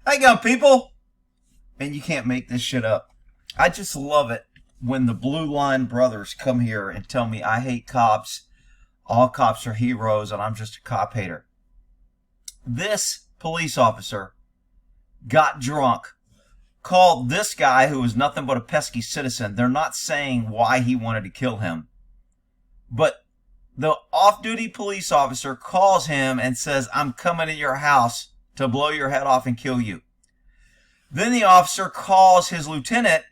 Hang on, people. And you can't make this shit up. I just love it when the Blue Line brothers come here and tell me I hate cops, all cops are heroes, and I'm just a cop hater. This police officer got drunk, called this guy who was nothing but a pesky citizen. They're not saying why he wanted to kill him. But the off-duty police officer calls him and says, I'm coming to your house to blow your head off and kill you. Then the officer calls his lieutenant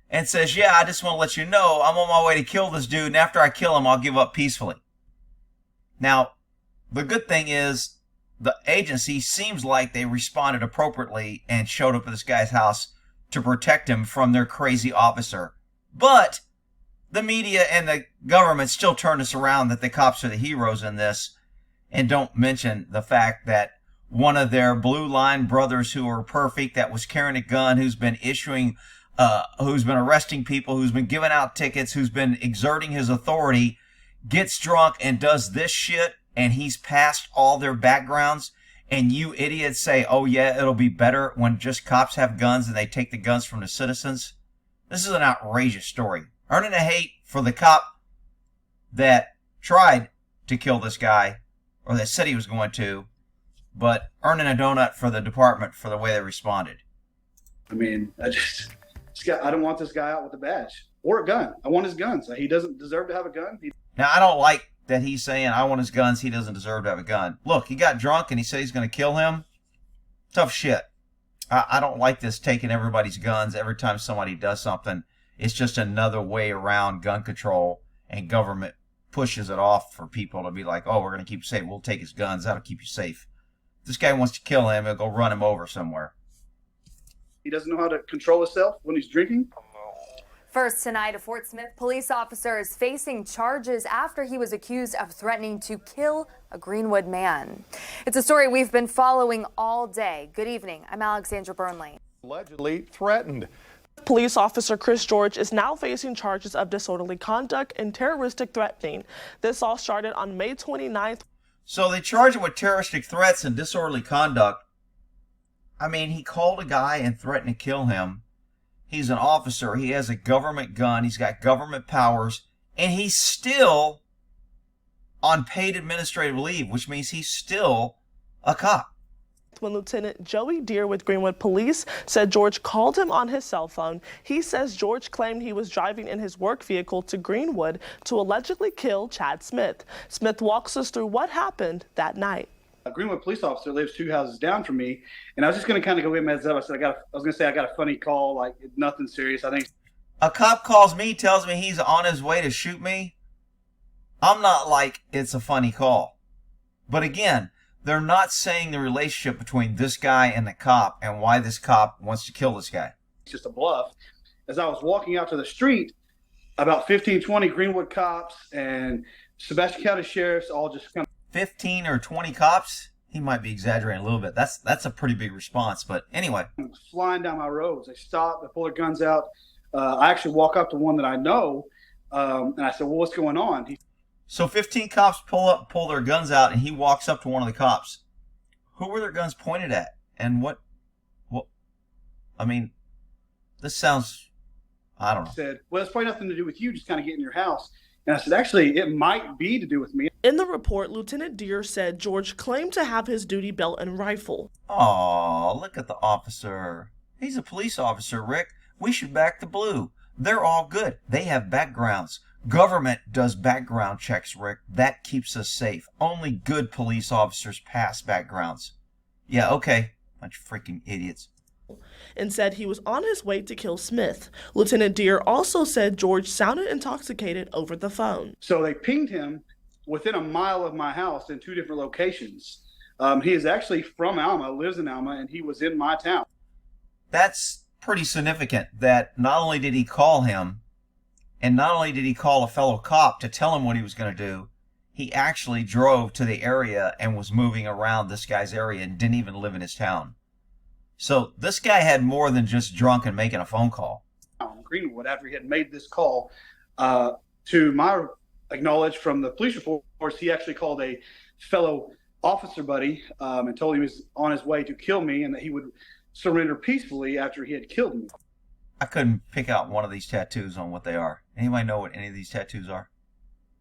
and says, yeah, I just want to let you know I'm on my way to kill this dude, and after I kill him, I'll give up peacefully. Now, the good thing is the agency seems like they responded appropriately and showed up at this guy's house to protect him from their crazy officer. But the media and the government still turn us around that the cops are the heroes in this and don't mention the fact that one of their Blue Line brothers who are perfect, that was carrying a gun, who's been who's been arresting people, who's been giving out tickets, who's been exerting his authority, gets drunk and does this shit, and he's passed all their backgrounds, and you idiots say, oh yeah, it'll be better when just cops have guns and they take the guns from the citizens. This is an outrageous story. Earning a hate for the cop that tried to kill this guy, or that said he was going to, but earning a donut for the department for the way they responded. I mean, I don't want this guy out with a badge or a gun. I want his guns. He doesn't deserve to have a gun. Now, I don't like that he's saying, I want his guns. He doesn't deserve to have a gun. Look, he got drunk and he said he's going to kill him. Tough shit. I don't like this taking everybody's guns every time somebody does something. It's just another way around gun control, and government pushes it off for people to be like, oh, we're going to keep you safe. We'll take his guns. That'll keep you safe. If this guy wants to kill him, he'll go run him over somewhere. He doesn't know how to control himself when he's drinking. First tonight, a Fort Smith police officer is facing charges after he was accused of threatening to kill a Greenwood man. It's a story we've been following all day. Good evening. I'm Alexandra Burnley. Allegedly threatened. Police officer Chris George is now facing charges of disorderly conduct and terroristic threatening. This all started on May 29th. So they charge him with terroristic threats and disorderly conduct. I mean, he called a guy and threatened to kill him. He's an officer. He has a government gun. He's got government powers. And he's still on paid administrative leave, which means he's still a cop. When Lieutenant Joey Deer with Greenwood Police said George called him on his cell phone, he says George claimed he was driving in his work vehicle to Greenwood to allegedly kill Chad Smith. Smith walks us through what happened that night. A Greenwood police officer lives 2 houses down from me, and I was just going to kind of go him heads up. I said, I was going to say I got a funny call, like nothing serious. I think a cop calls me, tells me he's on his way to shoot me. I'm not like it's a funny call. But again, they're not saying the relationship between this guy and the cop and why this cop wants to kill this guy. It's just a bluff. As I was walking out to the street, about 15, 20 Greenwood cops and Sebastian County sheriffs all just kind of 15 or 20 cops? He might be exaggerating a little bit. That's a pretty big response. But anyway, flying down my roads. They stop, they pull their guns out. I actually walk up to one that I know, and I said, well, what's going on? So 15 cops pull their guns out, and he walks up to one of the cops. Who were their guns pointed at? And what I mean, this sounds, I don't know. He said, well, it's probably nothing to do with you, just kind of get in your house. And I said, actually, it might be to do with me. In the report, Lieutenant Deer said George claimed to have his duty belt and rifle. Aw, look at the officer. He's a police officer, Rick. We should back the Blue. They're all good. They have backgrounds. Government does background checks, Rick. That keeps us safe. Only good police officers pass backgrounds. Yeah, okay. Bunch of freaking idiots. And said he was on his way to kill Smith. Lieutenant Deer also said George sounded intoxicated over the phone. So they pinged him within a mile of my house in 2 different locations. He is actually from Alma, lives in Alma, and he was in my town. That's pretty significant that not only did he call him, and not only did he call a fellow cop to tell him what he was going to do, he actually drove to the area and was moving around this guy's area and didn't even live in his town. So this guy had more than just drunk and making a phone call. Greenwood, after he had made this call, to my acknowledge from the police reports, he actually called a fellow officer buddy and told him he was on his way to kill me and that he would surrender peacefully after he had killed me. I couldn't pick out one of these tattoos on what they are. Anybody know what any of these tattoos are?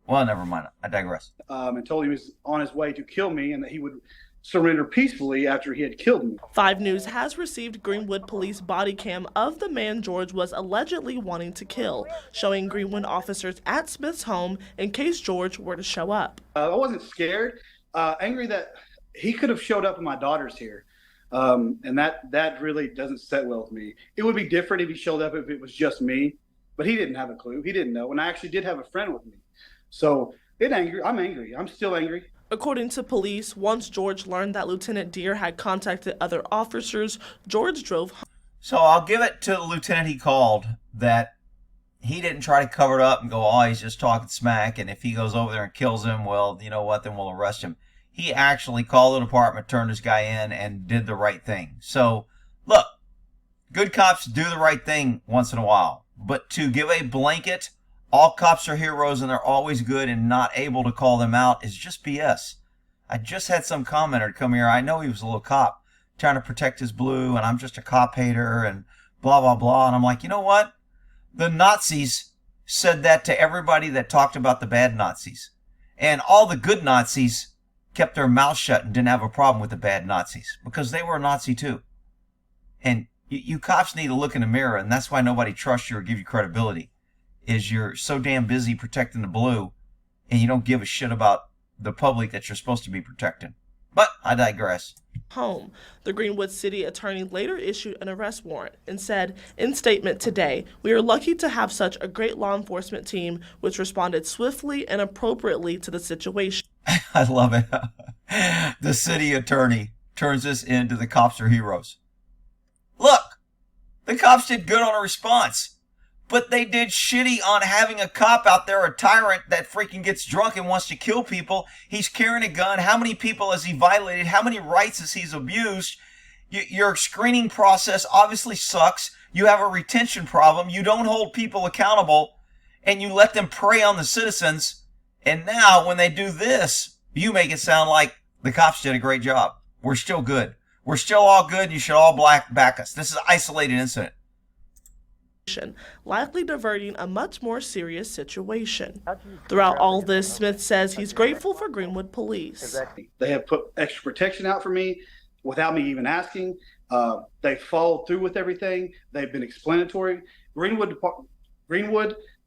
Well, never mind. I digress. And told him he was on his way to kill me and that he would surrender peacefully after he had killed me. 5 News has received Greenwood police body cam of the man George was allegedly wanting to kill, showing Greenwood officers at Smith's home in case George were to show up. I wasn't scared, angry that he could have showed up when my daughter's here. And that really doesn't sit well with me. It would be different if he showed up if it was just me, but he didn't have a clue. He didn't know. And I actually did have a friend with me. So I'm angry. I'm still angry. According to police, once George learned that Lieutenant Deer had contacted other officers, George drove home. So I'll give it to the lieutenant he called that he didn't try to cover it up and go, oh, he's just talking smack. And if he goes over there and kills him, well, you know what, then we'll arrest him. He actually called the department, turned this guy in, and did the right thing. So, look, good cops do the right thing once in a while. But to give a blanket, all cops are heroes and they're always good and not able to call them out is just BS. I just had some commenter come here. I know he was a little cop trying to protect his blue, and I'm just a cop hater and blah, blah, blah. And I'm like, you know what? The Nazis said that to everybody that talked about the bad Nazis. And all the good Nazis kept their mouth shut and didn't have a problem with the bad Nazis because they were a Nazi too. And you cops need to look in the mirror, and that's why nobody trusts you or give you credibility, is you're so damn busy protecting the blue and you don't give a shit about the public that you're supposed to be protecting. But I digress. Home. The Greenwood City Attorney later issued an arrest warrant and said, in statement today, we are lucky to have such a great law enforcement team which responded swiftly and appropriately to the situation. I love it. The city attorney turns this into the cops are heroes. Look, the cops did good on a response, but they did shitty on having a cop out there, a tyrant that freaking gets drunk and wants to kill people. He's carrying a gun. How many people has he violated? How many rights has he abused? Your screening process obviously sucks. You have a retention problem. You don't hold people accountable, and you let them prey on the citizens. And now when they do this, you make it sound like the cops did a great job. We're still good. We're still all good. You should all back us. This is an isolated incident. Likely diverting a much more serious situation. Throughout all this, Smith says he's grateful for Greenwood police. They have put extra protection out for me without me even asking. They followed through with everything. They've been explanatory. Greenwood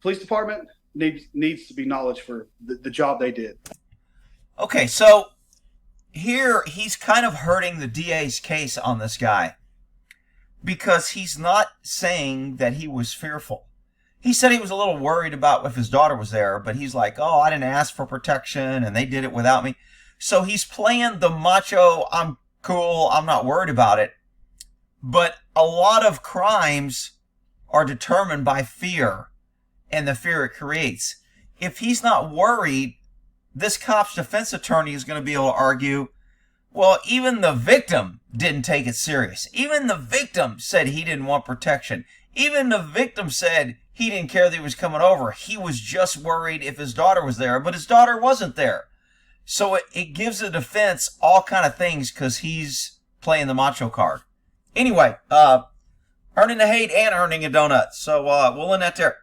Police Department needs to be acknowledged for the job they did. Okay, so here he's kind of hurting the DA's case on this guy because he's not saying that he was fearful. He said he was a little worried about if his daughter was there, but he's like, oh, I didn't ask for protection and they did it without me. So he's playing the macho, I'm cool, I'm not worried about it. But a lot of crimes are determined by fear and the fear it creates. If he's not worried, this cop's defense attorney is going to be able to argue, well, even the victim didn't take it serious. Even the victim said he didn't want protection. Even the victim said he didn't care that he was coming over. He was just worried if his daughter was there, but his daughter wasn't there. So it gives the defense all kind of things because he's playing the macho card. Anyway, earning the hate and earning a donut. So we'll end that there.